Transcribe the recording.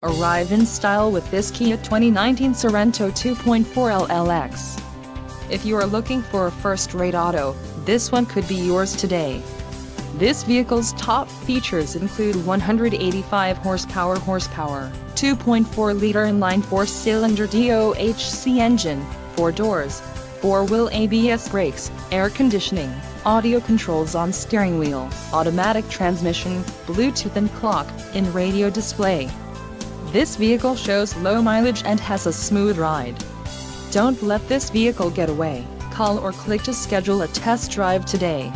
Arrive in style with this Kia 2019 Sorento 2.4 LLX. If you are looking for a first-rate auto, this one could be yours today. This vehicle's top features include 185 horsepower, 2.4-liter inline four-cylinder DOHC engine, 4 doors, 4-wheel ABS brakes, air conditioning, audio controls on steering wheel, automatic transmission, Bluetooth and clock-in radio display. This vehicle shows low mileage and has a smooth ride. Don't let this vehicle get away. Call or click to schedule a test drive today.